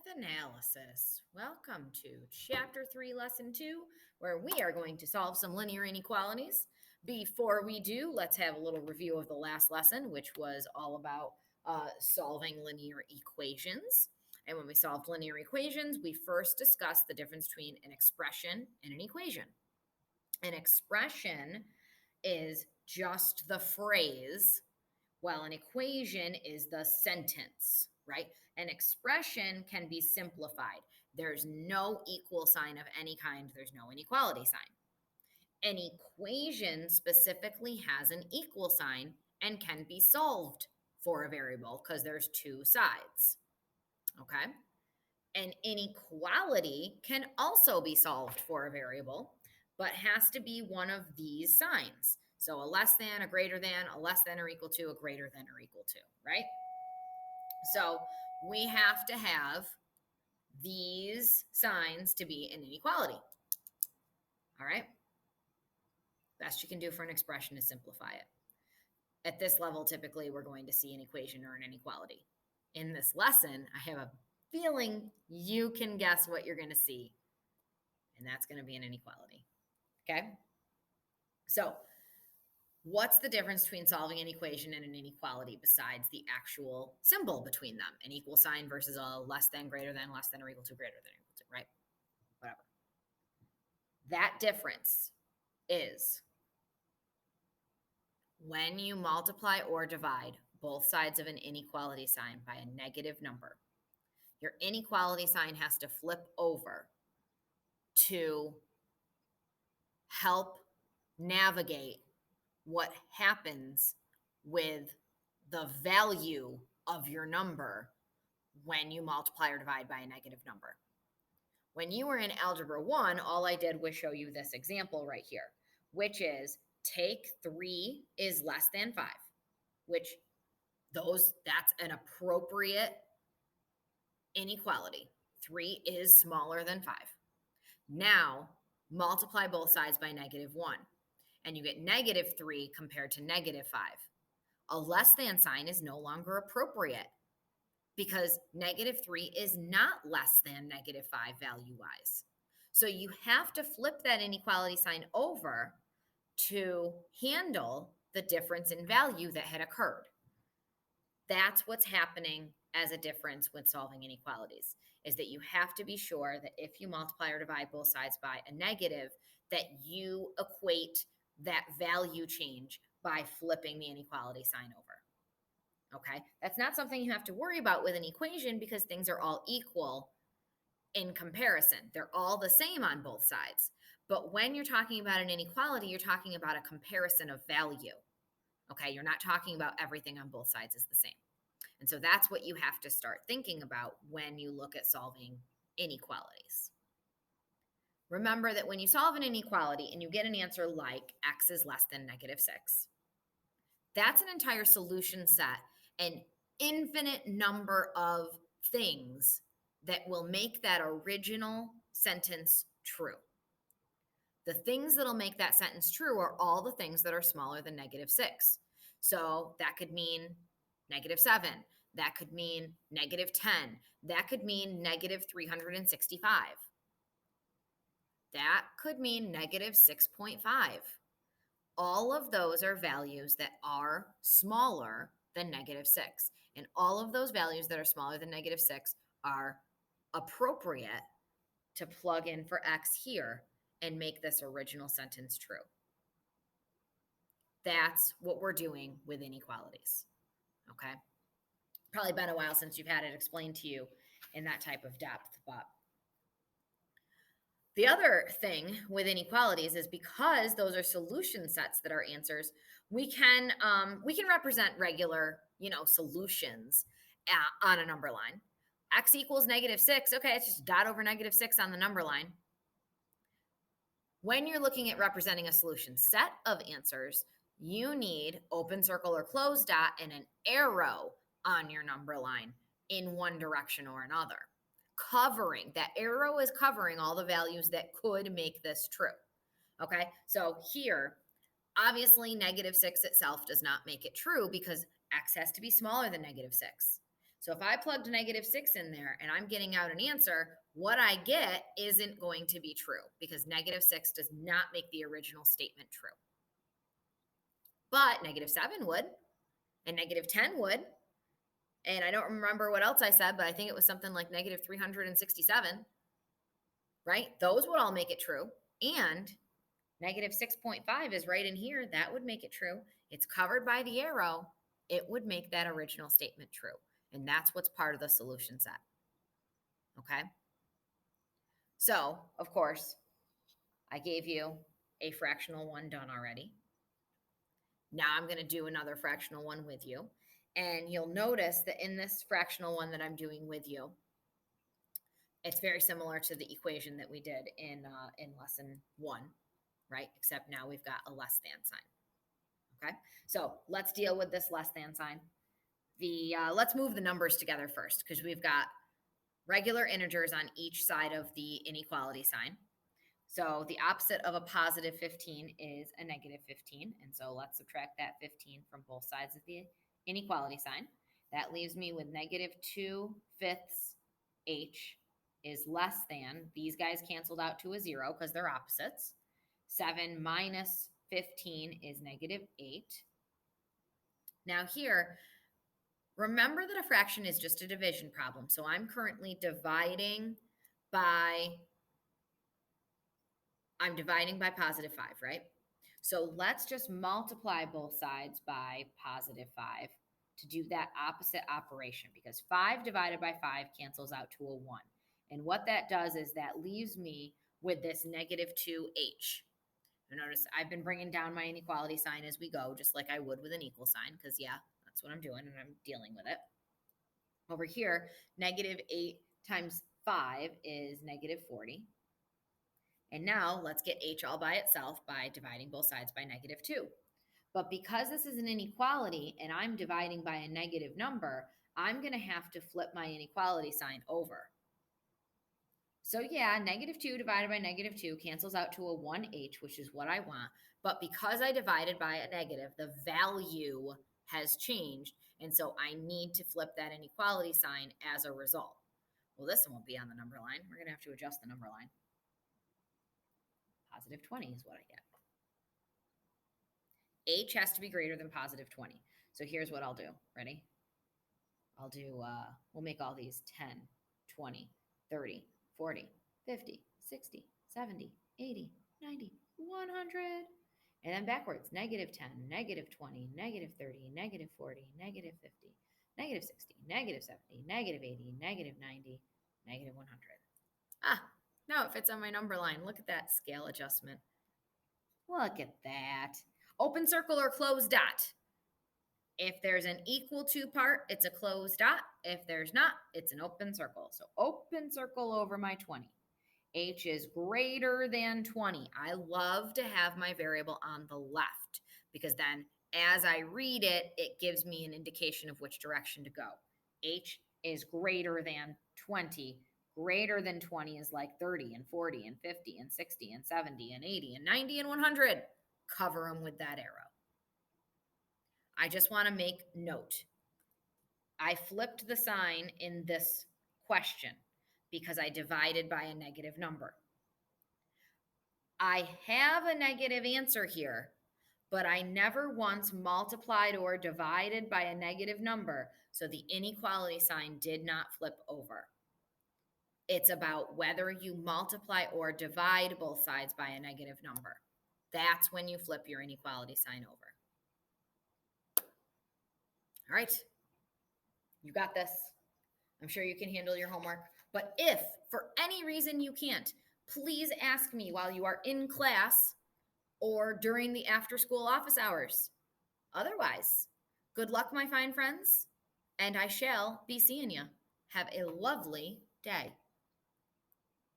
Analysis. Welcome to Chapter 3, Lesson 2, where we are going to solve some linear inequalities. Before we do, let's have a little review of the last lesson, which was all about solving linear equations. And when we solved linear equations, we first discussed the difference between an expression and an equation. An expression is just the phrase, while an equation is the sentence, right? An expression can be simplified. There's no equal sign of any kind, there's no inequality sign. An equation specifically has an equal sign and can be solved for a variable because there's two sides. Okay? An inequality can also be solved for a variable, but has to be one of these signs. So a less than, a greater than, a less than or equal to, a greater than or equal to, right? So we have to have these signs to be an inequality. All right? Best you can do for an expression is simplify it. At this level, typically, we're going to see an equation or an inequality. In this lesson, I have a feeling you can guess what you're going to see, and that's going to be an inequality. Okay? So, what's the difference between solving an equation and an inequality besides the actual symbol between them? An equal sign versus a less than, greater than, less than or equal to, greater than or equal to, right? Whatever. That difference is when you multiply or divide both sides of an inequality sign by a negative number, your inequality sign has to flip over to help navigate what happens with the value of your number when you multiply or divide by a negative number. When you were in Algebra 1, all I did was show you this example right here, which is take 3 is less than 5, which that's an appropriate inequality. 3 is smaller than 5. Now, multiply both sides by negative 1, and you get negative 3 compared to negative 5. A less than sign is no longer appropriate because negative 3 is not less than negative 5 value-wise. So you have to flip that inequality sign over to handle the difference in value that had occurred. That's what's happening as a difference with solving inequalities, is that you have to be sure that if you multiply or divide both sides by a negative, that you equate that value change by flipping the inequality sign over. Okay, that's not something you have to worry about with an equation because things are all equal in comparison. They're all the same on both sides. But when you're talking about an inequality, you're talking about a comparison of value. Okay, you're not talking about everything on both sides is the same. And so that's what you have to start thinking about when you look at solving inequalities. Remember that when you solve an inequality and you get an answer like x is less than negative 6, that's an entire solution set, an infinite number of things that will make that original sentence true. The things that'll make that sentence true are all the things that are smaller than negative 6. So that could mean negative 7. That could mean negative 10. That could mean negative 365. That could mean negative 6.5. All of those are values that are smaller than negative 6. And all of those values that are smaller than negative 6 are appropriate to plug in for x here and make this original sentence true. That's what we're doing with inequalities. Okay? Probably been a while since you've had it explained to you in that type of depth, but the other thing with inequalities is because those are solution sets that are answers, we can represent regular, solutions on a number line. X equals negative 6. Okay, it's just dot over negative 6 on the number line. When you're looking at representing a solution set of answers, you need open circle or closed dot and an arrow on your number line in one direction or another. That arrow is covering all the values that could make this true. Okay, so here, obviously negative 6 itself does not make it true because x has to be smaller than negative 6. So if I plugged -6 in there and I'm getting out an answer, what I get isn't going to be true because -6 does not make the original statement true. But -7 would, and -10 would. And I don't remember what else I said, but I think it was something like -367, right? Those would all make it true. And -6.5 is right in here. That would make it true. It's covered by the arrow. It would make that original statement true. And that's what's part of the solution set. Okay. So, of course, I gave you a fractional one done already. Now I'm going to do another fractional one with you. And you'll notice that in this fractional one that I'm doing with you, it's very similar to the equation that we did in lesson 1, right? Except now we've got a less than sign. Okay, so let's deal with this less than sign. Let's move the numbers together first because we've got regular integers on each side of the inequality sign. So the opposite of a positive 15 is a -15. And so let's subtract that 15 from both sides of the inequality sign. That leaves me with -2/5 h is less than, these guys canceled out to a 0 because they're opposites. 7 minus 15 is -8. Now here, remember that a fraction is just a division problem. So I'm currently dividing by +5, right? So let's just multiply both sides by +5 to do that opposite operation because 5 divided by 5 cancels out to a 1. And what that does is that leaves me with this -2h. Now notice I've been bringing down my inequality sign as we go, just like I would with an equal sign, because yeah, that's what I'm doing and I'm dealing with it. Over here, -8 times 5 is -40. And now let's get h all by itself by dividing both sides by -2. But because this is an inequality and I'm dividing by a negative number, I'm going to have to flip my inequality sign over. So yeah, -2 divided by -2 cancels out to a 1h, which is what I want. But because I divided by a negative, the value has changed. And so I need to flip that inequality sign as a result. Well, this won't be on the number line. We're going to have to adjust the number line. +20 is what I get. H has to be greater than +20. So here's what I'll do. Ready? I'll do, we'll make all these 10, 20, 30, 40, 50, 60, 70, 80, 90, 100. And then backwards, -10, -20, -30, -40, -50, -60, -70, -80, -90, -100. Ah, now it fits on my number line. Look at that scale adjustment. Look at that. Open circle or closed dot. If there's an equal to part, it's a closed dot. If there's not, it's an open circle. So open circle over my 20. H is greater than 20. I love to have my variable on the left because then as I read it, it gives me an indication of which direction to go. H is greater than 20. Greater than 20 is like 30 and 40 and 50 and 60 and 70 and 80 and 90 and 100. Cover them with that arrow. I just want to make note. I flipped the sign in this question because I divided by a negative number. I have a negative answer here, but I never once multiplied or divided by a negative number, so the inequality sign did not flip over. It's about whether you multiply or divide both sides by a negative number. That's when you flip your inequality sign over. All right, you got this. I'm sure you can handle your homework. But if for any reason you can't, please ask me while you are in class or during the after school office hours. Otherwise, good luck, my fine friends, and I shall be seeing you. Have a lovely day.